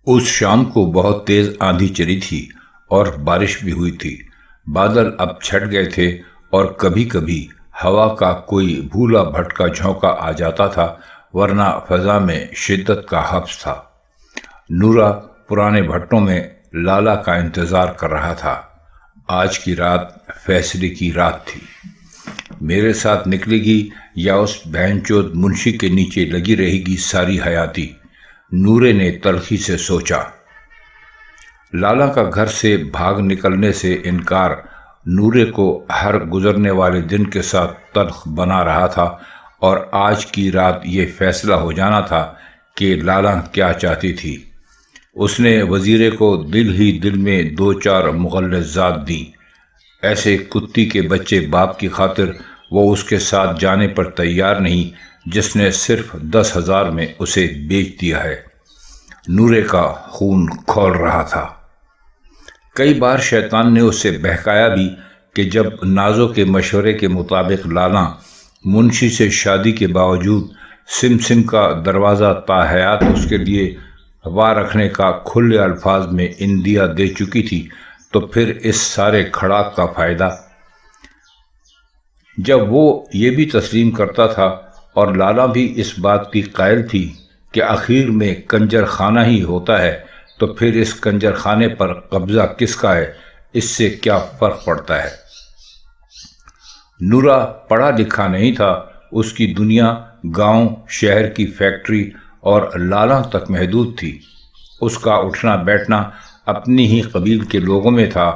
اس شام کو بہت تیز آندھی چلی تھی اور بارش بھی ہوئی تھی۔ بادل اب چھٹ گئے تھے اور کبھی کبھی ہوا کا کوئی بھولا بھٹکا جھونکا آ جاتا تھا، ورنہ فضا میں شدت کا حبس تھا۔ نورا پرانے بھٹوں میں لالا کا انتظار کر رہا تھا۔ آج کی رات فیصلے کی رات تھی۔ میرے ساتھ نکلے گی یا اس بہنچود منشی کے نیچے لگی رہے گی ساری حیاتی؟ نورے نے تلخی سے سوچا۔ لالا کا گھر سے بھاگ نکلنے سے انکار نورے کو ہر گزرنے والے دن کے ساتھ تلخ بنا رہا تھا، اور آج کی رات یہ فیصلہ ہو جانا تھا کہ لالا کیا چاہتی تھی۔ اس نے وزیرے کو دل ہی دل میں دو چار مغلظات دی۔ ایسے کتی کے بچے باپ کی خاطر وہ اس کے ساتھ جانے پر تیار نہیں جس نے صرف 10,000 میں اسے بیچ دیا ہے۔ نورے کا خون کھول رہا تھا۔ کئی بار شیطان نے اسے بہکایا بھی کہ جب نازو کے مشورے کے مطابق لالا منشی سے شادی کے باوجود سم کا دروازہ تا حیات اس کے لیے وا رکھنے کا کھلے الفاظ میں اندیا دے چکی تھی، تو پھر اس سارے کھڑاک کا فائدہ؟ جب وہ یہ بھی تسلیم کرتا تھا اور لالا بھی اس بات کی قائل تھی کہ آخر میں کنجر خانہ ہی ہوتا ہے، تو پھر اس کنجر خانے پر قبضہ کس کا ہے؟ اس سے کیا فرق پڑتا ہے؟ نورا پڑھا لکھا نہیں تھا۔ اس کی دنیا گاؤں شہر کی فیکٹری اور لالا تک محدود تھی۔ اس کا اٹھنا بیٹھنا اپنی ہی قبیل کے لوگوں میں تھا،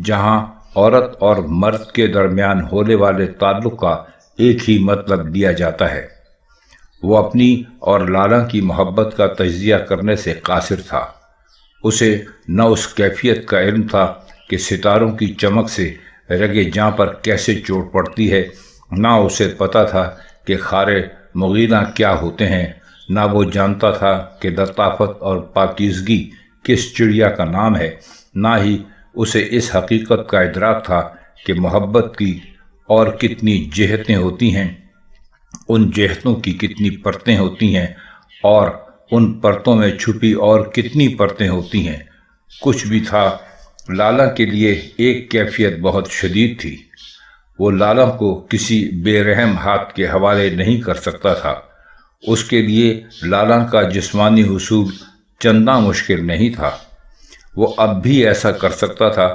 جہاں عورت اور مرد کے درمیان ہونے والے تعلق کا ایک ہی مطلب لیا جاتا ہے۔ وہ اپنی اور لالا کی محبت کا تجزیہ کرنے سے قاصر تھا۔ اسے نہ اس کیفیت کا علم تھا کہ ستاروں کی چمک سے رگے جاں پر کیسے چوٹ پڑتی ہے، نہ اسے پتا تھا کہ خارے مغیلہ کیا ہوتے ہیں، نہ وہ جانتا تھا کہ لطافت اور پاکیزگی کس چڑیا کا نام ہے، نہ ہی اسے اس حقیقت کا ادراک تھا کہ محبت کی اور کتنی جہتیں ہوتی ہیں، ان جہتوں کی کتنی پرتیں ہوتی ہیں، اور ان پرتوں میں چھپی اور کتنی پرتیں ہوتی ہیں۔ کچھ بھی تھا، لالا کے لیے ایک کیفیت بہت شدید تھی۔ وہ لالا کو کسی بے رحم ہاتھ کے حوالے نہیں کر سکتا تھا۔ اس کے لیے لالا کا جسمانی حصول چنداں مشکل نہیں تھا۔ وہ اب بھی ایسا کر سکتا تھا،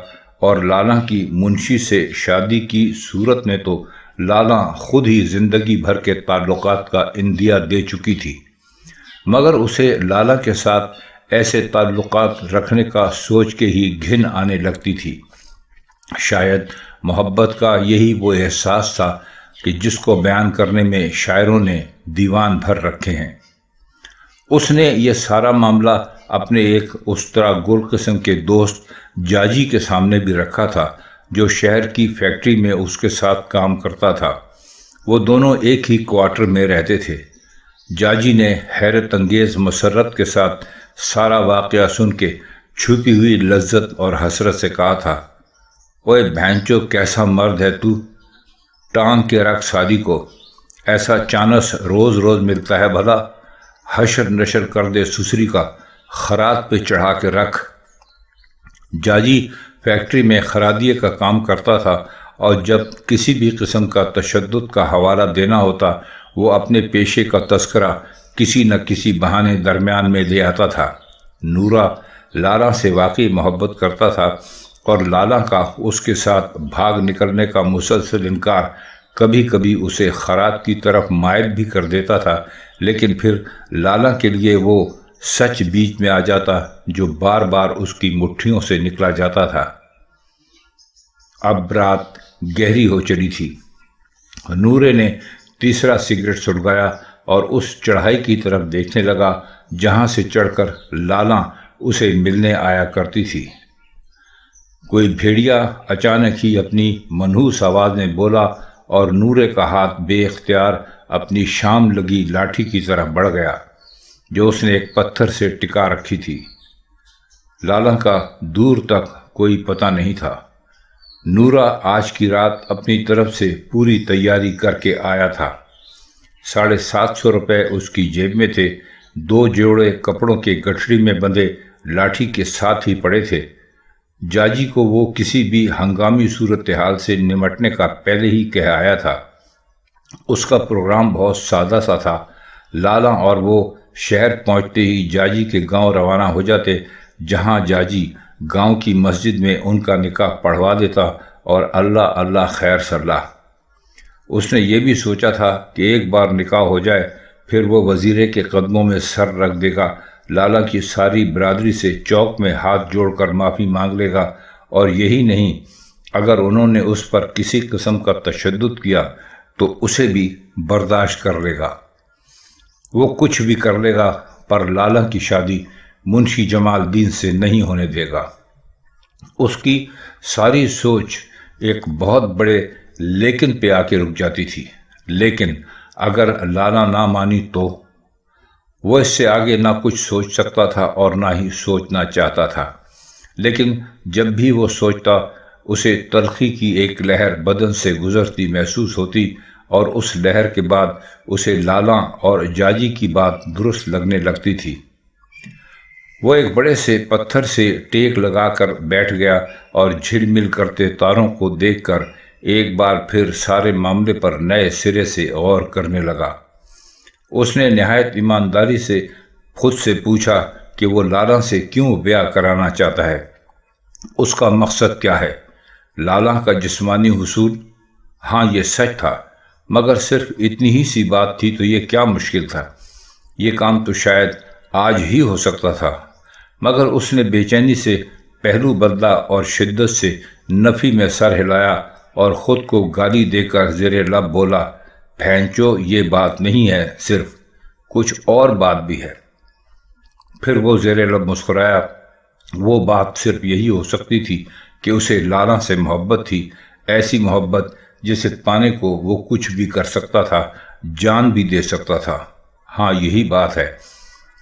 اور لالا کی منشی سے شادی کی صورت میں تو لالا خود ہی زندگی بھر کے تعلقات کا اندیا دے چکی تھی، مگر اسے لالا کے ساتھ ایسے تعلقات رکھنے کا سوچ کے ہی گھن آنے لگتی تھی۔ شاید محبت کا یہی وہ احساس تھا کہ جس کو بیان کرنے میں شاعروں نے دیوان بھر رکھے ہیں۔ اس نے یہ سارا معاملہ اپنے ایک استرا گل قسم کے دوست جاجی کے سامنے بھی رکھا تھا، جو شہر کی فیکٹری میں اس کے ساتھ کام کرتا تھا۔ وہ دونوں ایک ہی کوارٹر میں رہتے تھے۔ جاجی نے حیرت انگیز مسرت کے ساتھ سارا واقعہ سن کے چھپی ہوئی لذت اور حسرت سے کہا تھا، اوئے بھینچو کیسا مرد ہے تو، ٹانگ کے رکھ شادی کو، ایسا چانس روز روز ملتا ہے بھلا، حشر نشر کر دے سسری کا، خرات پہ چڑھا کے رکھ۔ جاجی فیکٹری میں خرادیے کا کام کرتا تھا، اور جب کسی بھی قسم کا تشدد کا حوالہ دینا ہوتا، وہ اپنے پیشے کا تذکرہ کسی نہ کسی بہانے درمیان میں لے آتا تھا۔ نورا لالا سے واقعی محبت کرتا تھا، اور لالا کا اس کے ساتھ بھاگ نکلنے کا مسلسل انکار کبھی کبھی اسے خرات کی طرف مائل بھی کر دیتا تھا، لیکن پھر لالا کے لیے وہ سچ بیچ میں آ جاتا جو بار بار اس کی مٹھیوں سے نکلا جاتا تھا۔ اب رات گہری ہو چلی تھی۔ نورے نے تیسرا سگریٹ سلگایا اور اس چڑھائی کی طرف دیکھنے لگا جہاں سے چڑھ کر لالا اسے ملنے آیا کرتی تھی۔ کوئی بھیڑیا اچانک ہی اپنی منحوس آواز میں بولا، اور نورے کا ہاتھ بے اختیار اپنی شام لگی لاٹھی کی طرف بڑھ گیا جو اس نے ایک پتھر سے ٹکا رکھی تھی۔ لالا کا دور تک کوئی پتہ نہیں تھا۔ نورا آج کی رات اپنی طرف سے پوری تیاری کر کے آیا تھا۔ 750 روپے اس کی جیب میں تھے، 2 جوڑے کپڑوں کے گٹھڑی میں بندھے لاٹھی کے ساتھ ہی پڑے تھے۔ جاجی کو وہ کسی بھی ہنگامی صورتحال سے نمٹنے کا پہلے ہی کہہ آیا تھا۔ اس کا پروگرام بہت سادہ سا تھا۔ لالا اور وہ شہر پہنچتے ہی جاجی کے گاؤں روانہ ہو جاتے، جہاں جاجی گاؤں کی مسجد میں ان کا نکاح پڑھوا دیتا اور اللہ اللہ خیر صلاح۔ اس نے یہ بھی سوچا تھا کہ ایک بار نکاح ہو جائے پھر وہ وزیرے کے قدموں میں سر رکھ دے گا، لالا کی ساری برادری سے چوک میں ہاتھ جوڑ کر معافی مانگ لے گا، اور یہی نہیں، اگر انہوں نے اس پر کسی قسم کا تشدد کیا تو اسے بھی برداشت کر لے گا۔ وہ کچھ بھی کر لے گا، پر لالا کی شادی منشی جمال الدین سے نہیں ہونے دے گا۔ اس کی ساری سوچ ایک بہت بڑے لیکن پہ آ کے رک جاتی تھی۔ لیکن اگر لالا نہ مانی تو؟ وہ اس سے آگے نہ کچھ سوچ سکتا تھا اور نہ ہی سوچنا چاہتا تھا۔ لیکن جب بھی وہ سوچتا، اسے تلخی کی ایک لہر بدن سے گزرتی محسوس ہوتی، اور اس لہر کے بعد اسے لالا اور جاجی کی بات درست لگنے لگتی تھی۔ وہ ایک بڑے سے پتھر سے ٹیک لگا کر بیٹھ گیا اور جھل مل کرتے تاروں کو دیکھ کر ایک بار پھر سارے معاملے پر نئے سرے سے غور کرنے لگا۔ اس نے نہایت ایمانداری سے خود سے پوچھا کہ وہ لالا سے کیوں بیاہ کرانا چاہتا ہے، اس کا مقصد کیا ہے؟ لالا کا جسمانی حصول؟ ہاں، یہ سچ تھا، مگر صرف اتنی ہی سی بات تھی تو یہ کیا مشکل تھا؟ یہ کام تو شاید آج ہی ہو سکتا تھا۔ مگر اس نے بے چینی سے پہلو بدلا اور شدت سے نفی میں سر ہلایا اور خود کو گالی دے کر زیر لب بولا، بھینچو، یہ بات نہیں ہے، صرف کچھ اور بات بھی ہے۔ پھر وہ زیر لب مسکرایا۔ وہ بات صرف یہی ہو سکتی تھی کہ اسے لالا سے محبت تھی، ایسی محبت جسے پانے کو وہ کچھ بھی کر سکتا تھا، جان بھی دے سکتا تھا۔ ہاں، یہی بات ہے۔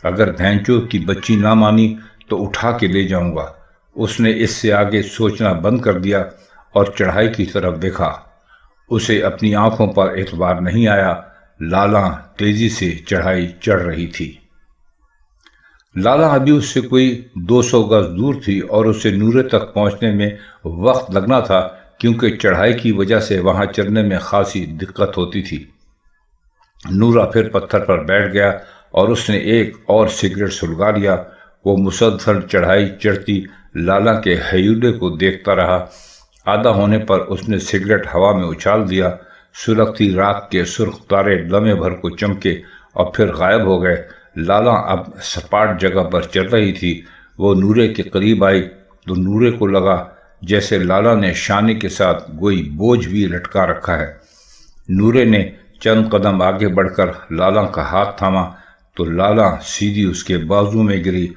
اگر بھینچو کی بچی نہ مانی تو اٹھا کے لے جاؤں گا۔ اس نے اس سے آگے سوچنا بند کر دیا اور چڑھائی کی طرف دیکھا۔ اسے اپنی آنکھوں پر اعتبار نہیں آیا۔ لالا تیزی سے چڑھائی چڑھ رہی تھی۔ لالا ابھی اس سے کوئی 200 گز دور تھی اور اسے نورے تک پہنچنے میں وقت لگنا تھا، کیونکہ چڑھائی کی وجہ سے وہاں چلنے میں خاصی دقت ہوتی تھی۔ نورا پھر پتھر پر بیٹھ گیا اور اس نے ایک اور سگریٹ سلگا لیا۔ وہ مسلسل چڑھائی چڑھتی لالا کے ہیولے کو دیکھتا رہا۔ آدھا ہونے پر اس نے سگریٹ ہوا میں اچھال دیا۔ سلگتی راکھ کے سرخ تارے لمحے بھر کو چمکے اور پھر غائب ہو گئے۔ لالا اب سپاٹ جگہ پر چل رہی تھی۔ وہ نورے کے قریب آئی تو نورے کو لگا جیسے لالا نے شانے کے ساتھ کوئی بوجھ بھی لٹکا رکھا ہے۔ نورے نے چند قدم آگے بڑھ کر لالا کا ہاتھ تھاما تو لالا سیدھی اس کے بازو میں گری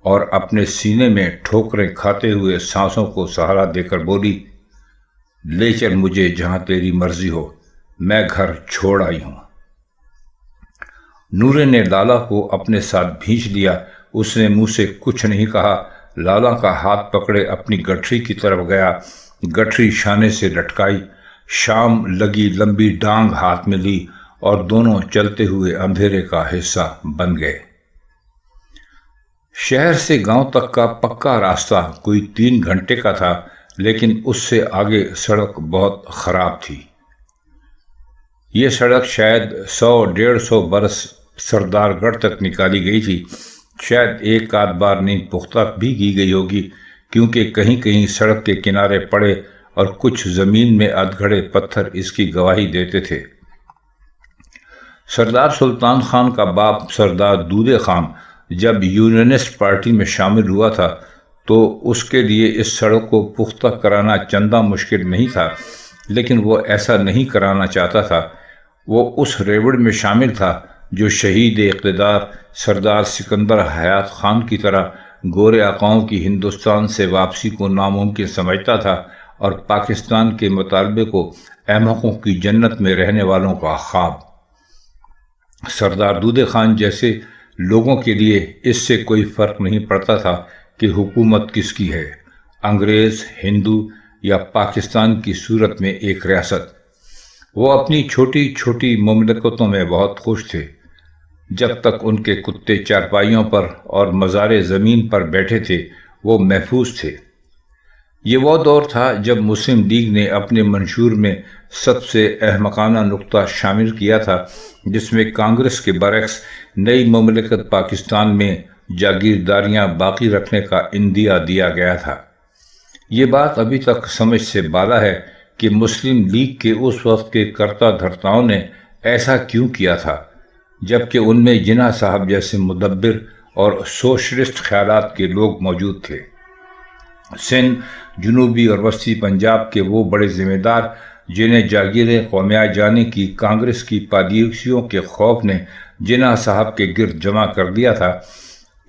اور اپنے سینے میں ٹھوکریں کھاتے ہوئے سانسوں کو سہارا دے کر بولی، لے چل مجھے جہاں تیری مرضی ہو، میں گھر چھوڑ آئی ہوں۔ نورے نے لالا کو اپنے ساتھ بھینچ لیا۔ اس نے منہ سے کچھ نہیں کہا۔ لالا کا ہاتھ پکڑے اپنی گٹھری کی طرف گیا۔ گٹھری شانے سے لٹکائی، شام لگی لمبی ڈانگ ہاتھ میں لی اور دونوں چلتے ہوئے اندھیرے کا حصہ بن گئے۔ شہر سے گاؤں تک کا پکا راستہ کوئی 3 گھنٹے کا تھا، لیکن اس سے آگے سڑک بہت خراب تھی۔ یہ سڑک شاید 100-150 برس سردار گڑھ تک نکالی گئی تھی۔ شاید ایک آدھ بار نیند پختہ بھی کی گئی ہوگی، کیونکہ کہیں کہیں سڑک کے کنارے پڑے اور کچھ زمین میں ادگھڑے پتھر اس کی گواہی دیتے تھے۔ سردار سلطان خان کا باپ سردار دودے خان جب یونینسٹ پارٹی میں شامل ہوا تھا تو اس کے لیے اس سڑک کو پختہ کرانا چندہ مشکل نہیں تھا، لیکن وہ ایسا نہیں کرانا چاہتا تھا۔ وہ اس ریوڑ میں شامل تھا جو شہید اقتدار سردار سکندر حیات خان کی طرح گورے آقاؤں کی ہندوستان سے واپسی کو ناممکن سمجھتا تھا اور پاکستان کے مطالبے کو احمقوں کی جنت میں رہنے والوں کا خواب۔ سردار دودے خان جیسے لوگوں کے لیے اس سے کوئی فرق نہیں پڑتا تھا کہ حکومت کس کی ہے، انگریز، ہندو یا پاکستان کی صورت میں ایک ریاست۔ وہ اپنی چھوٹی چھوٹی مملکتوں میں بہت خوش تھے۔ جب تک ان کے کتے چارپائیوں پر اور مزار زمین پر بیٹھے تھے وہ محفوظ تھے۔ یہ وہ دور تھا جب مسلم لیگ نے اپنے منشور میں سب سے احمقانہ نقطہ شامل کیا تھا، جس میں کانگریس کے برعکس نئی مملکت پاکستان میں جاگیرداریاں باقی رکھنے کا اندیا دیا گیا تھا۔ یہ بات ابھی تک سمجھ سے بالا ہے کہ مسلم لیگ کے اس وقت کے کرتا دھرتاؤں نے ایسا کیوں کیا تھا، جبکہ ان میں جناح صاحب جیسے مدبر اور سوشلسٹ خیالات کے لوگ موجود تھے۔ سندھ، جنوبی اور وسطی پنجاب کے وہ بڑے ذمہ دار جنہیں جاگیریں قومیہ جانے کی کانگریس کی پالیسیوں کے خوف نے جناح صاحب کے گرد جمع کر دیا تھا،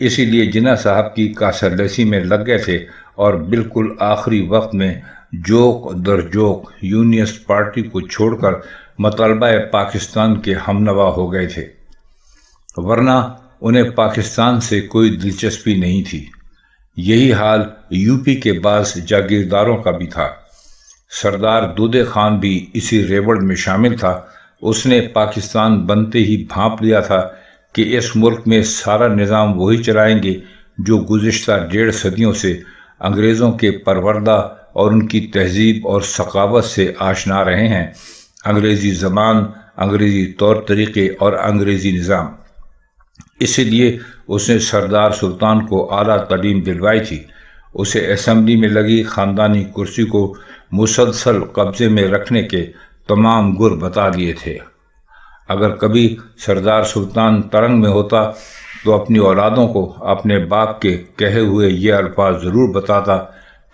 اسی لیے جناح صاحب کی کاسرلسی میں لگ گئے تھے اور بالکل آخری وقت میں جوک در جوک یونینسٹ پارٹی کو چھوڑ کر مطالبہ پاکستان کے ہمنوا ہو گئے تھے، ورنہ انہیں پاکستان سے کوئی دلچسپی نہیں تھی۔ یہی حال یو پی کے بعض جاگیرداروں کا بھی تھا۔ سردار دودے خان بھی اسی ریوڑ میں شامل تھا۔ اس نے پاکستان بنتے ہی بھانپ لیا تھا کہ اس ملک میں سارا نظام وہی چلائیں گے جو گزشتہ 1.5 صدیوں سے انگریزوں کے پروردہ اور ان کی تہذیب اور ثقافت سے آشنا رہے ہیں، انگریزی زبان، انگریزی طور طریقے اور انگریزی نظام۔ اسی لیے اس نے سردار سلطان کو اعلیٰ تعلیم دلوائی تھی، اسے اسمبلی میں لگی خاندانی کرسی کو مسلسل قبضے میں رکھنے کے تمام گر بتا دیے تھے۔ اگر کبھی سردار سلطان ترنگ میں ہوتا تو اپنی اولادوں کو اپنے باپ کے کہے ہوئے یہ الفاظ ضرور بتاتا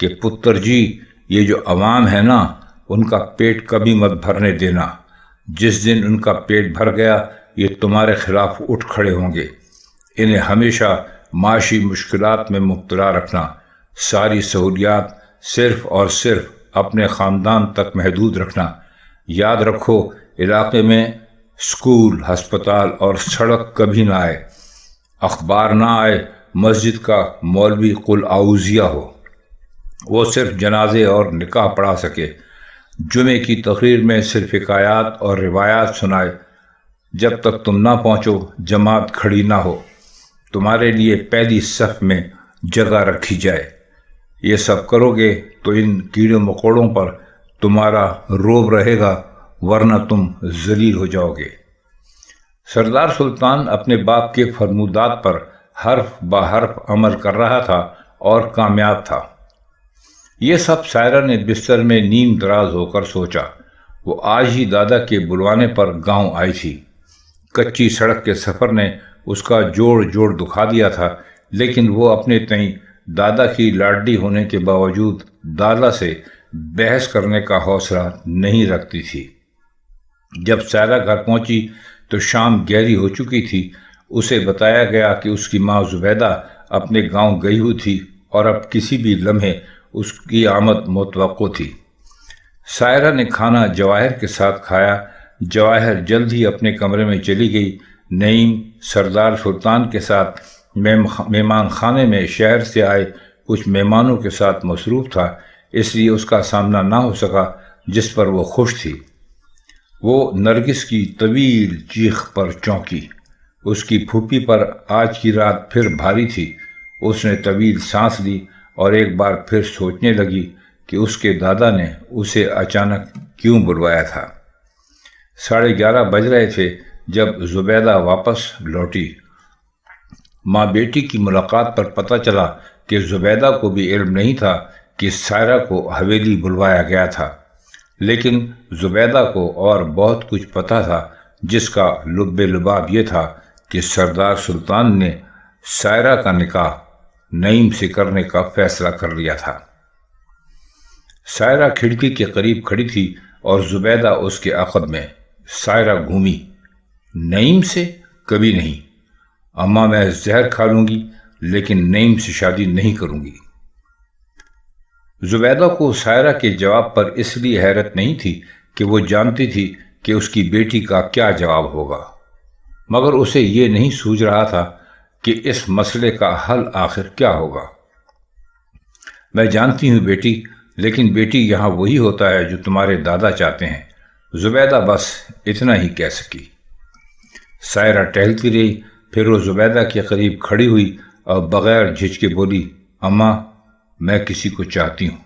کہ پتر جی، یہ جو عوام ہے نا، ان کا پیٹ کبھی مت بھرنے دینا۔ جس دن ان کا پیٹ بھر گیا یہ تمہارے خلاف اٹھ کھڑے ہوں گے۔ انہیں ہمیشہ معاشی مشکلات میں مبتلا رکھنا، ساری سہولیات صرف اور صرف اپنے خاندان تک محدود رکھنا۔ یاد رکھو، علاقے میں اسکول، ہسپتال اور سڑک کبھی نہ آئے، اخبار نہ آئے، مسجد کا مولوی قل اعوذیہ ہو، وہ صرف جنازے اور نکاح پڑھا سکے، جمعے کی تقریر میں صرف حکایات اور روایات سنائے۔ جب تک تم نہ پہنچو جماعت کھڑی نہ ہو، تمہارے لیے پہلی صف میں جگہ رکھی جائے۔ یہ سب کرو گے تو ان کیڑے مکوڑوں پر تمہارا روب رہے گا، ورنہ تم ذلیل ہو جاؤ گے۔ سردار سلطان اپنے باپ کے فرمودات پر حرف بہ حرف عمل کر رہا تھا اور کامیاب تھا۔ یہ سب سائرہ نے بستر میں نیم دراز ہو کر سوچا۔ وہ آج ہی دادا کے بلوانے پر گاؤں آئی تھی۔ کچی سڑک کے سفر نے اس کا جوڑ جوڑ دکھا دیا تھا، لیکن وہ اپنے تئیں دادا کی لاڈلی ہونے کے باوجود دادا سے بحث کرنے کا حوصلہ نہیں رکھتی تھی۔ جب سائرہ گھر پہنچی تو شام گہری ہو چکی تھی۔ اسے بتایا گیا کہ اس کی ماں زبیدہ اپنے گاؤں گئی ہوئی تھی اور اب کسی بھی لمحے اس کی آمد متوقع تھی۔ سائرہ نے کھانا جواہر کے ساتھ کھایا۔ جواہر جلد ہی اپنے کمرے میں چلی گئی۔ نعیم سردار سلطان کے ساتھ مہمان خانے میں شہر سے آئے کچھ مہمانوں کے ساتھ مصروف تھا، اس لیے اس کا سامنا نہ ہو سکا، جس پر وہ خوش تھی۔ وہ نرگس کی طویل چیخ پر چونکی۔ اس کی پھوپھی پر آج کی رات پھر بھاری تھی۔ اس نے طویل سانس لی اور ایک بار پھر سوچنے لگی کہ اس کے دادا نے اسے اچانک کیوں بلوایا تھا۔ 11:30 بج رہے تھے جب زبیدہ واپس لوٹی۔ ماں بیٹی کی ملاقات پر پتہ چلا کہ زبیدہ کو بھی علم نہیں تھا کہ سائرہ کو حویلی بلوایا گیا تھا، لیکن زبیدہ کو اور بہت کچھ پتہ تھا، جس کا لب لباب یہ تھا کہ سردار سلطان نے سائرہ کا نکاح نعیم سے کرنے کا فیصلہ کر لیا تھا۔ سائرہ کھڑکی کے قریب کھڑی تھی اور زبیدہ اس کے عقب میں۔ سائرہ گھومی۔ نعیم سے کبھی نہیں، اماں میں زہر کھا لوں گی لیکن نعیم سے شادی نہیں کروں گی۔ زبیدہ کو سائرہ کے جواب پر اس لیے حیرت نہیں تھی کہ وہ جانتی تھی کہ اس کی بیٹی کا کیا جواب ہوگا، مگر اسے یہ نہیں سوچ رہا تھا کہ اس مسئلے کا حل آخر کیا ہوگا۔ میں جانتی ہوں بیٹی، لیکن بیٹی یہاں وہی ہوتا ہے جو تمہارے دادا چاہتے ہیں، زبیدہ بس اتنا ہی کہہ سکی۔ سائرہ ٹہلتی رہی، پھر وہ زبیدہ کے قریب کھڑی ہوئی اور بغیر جھجکے بولی، اماں میں کسی کو چاہتی ہوں۔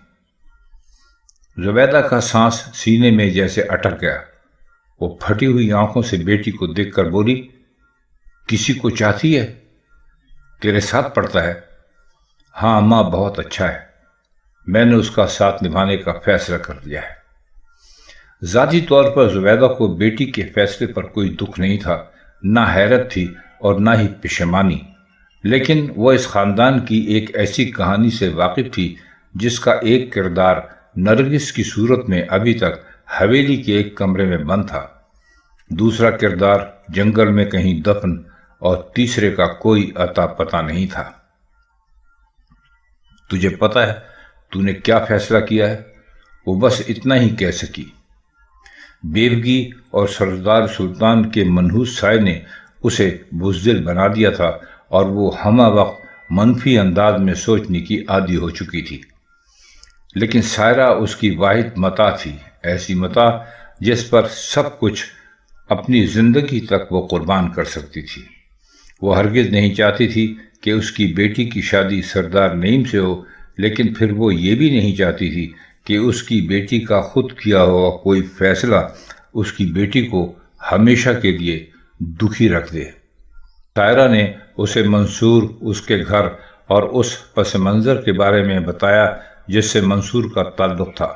زبیدہ کا سانس سینے میں جیسے اٹک گیا۔ وہ پھٹی ہوئی آنکھوں سے بیٹی کو دیکھ کر بولی، کسی کو چاہتی ہے؟ تیرے ساتھ پڑھتا ہے؟ ہاں اماں، بہت اچھا ہے، میں نے اس کا ساتھ نبھانے کا فیصلہ کر لیا ہے۔ ذاتی طور پر زبیدہ کو بیٹی کے فیصلے پر کوئی دکھ نہیں تھا، نہ حیرت تھی اور نہ ہی پشیمانی، لیکن وہ اس خاندان کی ایک ایسی کہانی سے واقف تھی جس کا ایک کردار نرگس کی صورت میں ابھی تک حویلی کے ایک کمرے میں بند تھا، دوسرا کردار جنگل میں کہیں دفن اور تیسرے کا کوئی اتا پتہ نہیں تھا۔ تجھے پتہ ہے تو نے کیا فیصلہ کیا ہے؟ وہ بس اتنا ہی کہہ سکی۔ بیوگی اور سردار سلطان کے منحوس سائے نے اسے بزدل بنا دیا تھا اور وہ ہمہ وقت منفی انداز میں سوچنے کی عادی ہو چکی تھی، لیکن سائرہ اس کی واحد متاع تھی، ایسی متاع جس پر سب کچھ، اپنی زندگی تک وہ قربان کر سکتی تھی۔ وہ ہرگز نہیں چاہتی تھی کہ اس کی بیٹی کی شادی سردار نعیم سے ہو، لیکن پھر وہ یہ بھی نہیں چاہتی تھی کہ اس کی بیٹی کا خود کیا ہوا کوئی فیصلہ اس کی بیٹی کو ہمیشہ کے لیے دکھی رکھ دے۔ سائرہ نے اسے منصور، اس کے گھر اور اس پس منظر کے بارے میں بتایا جس سے منصور کا تعلق تھا۔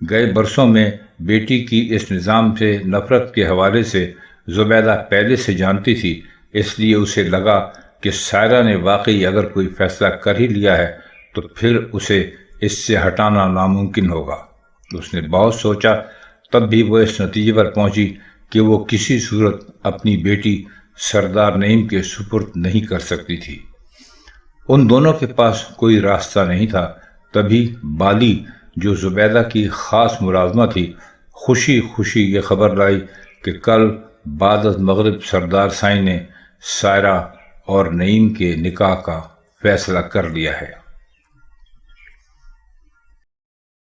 گئے برسوں میں بیٹی کی اس نظام سے نفرت کے حوالے سے زبیدہ پہلے سے جانتی تھی، اس لیے اسے لگا کہ سائرہ نے واقعی اگر کوئی فیصلہ کر ہی لیا ہے تو پھر اسے اس سے ہٹانا ناممکن ہوگا۔ اس نے بہت سوچا، تب بھی وہ اس نتیجے پر پہنچی کہ وہ کسی صورت اپنی بیٹی سردار نعیم کے سپرد نہیں کر سکتی تھی۔ ان دونوں کے پاس کوئی راستہ نہیں تھا۔ تبھی بالی، جو زبیدہ کی خاص ملازمہ تھی، خوشی خوشی یہ خبر لائی کہ کل بعد از مغرب سردار سائیں نے سائرہ اور نعیم کے نکاح کا فیصلہ کر لیا ہے۔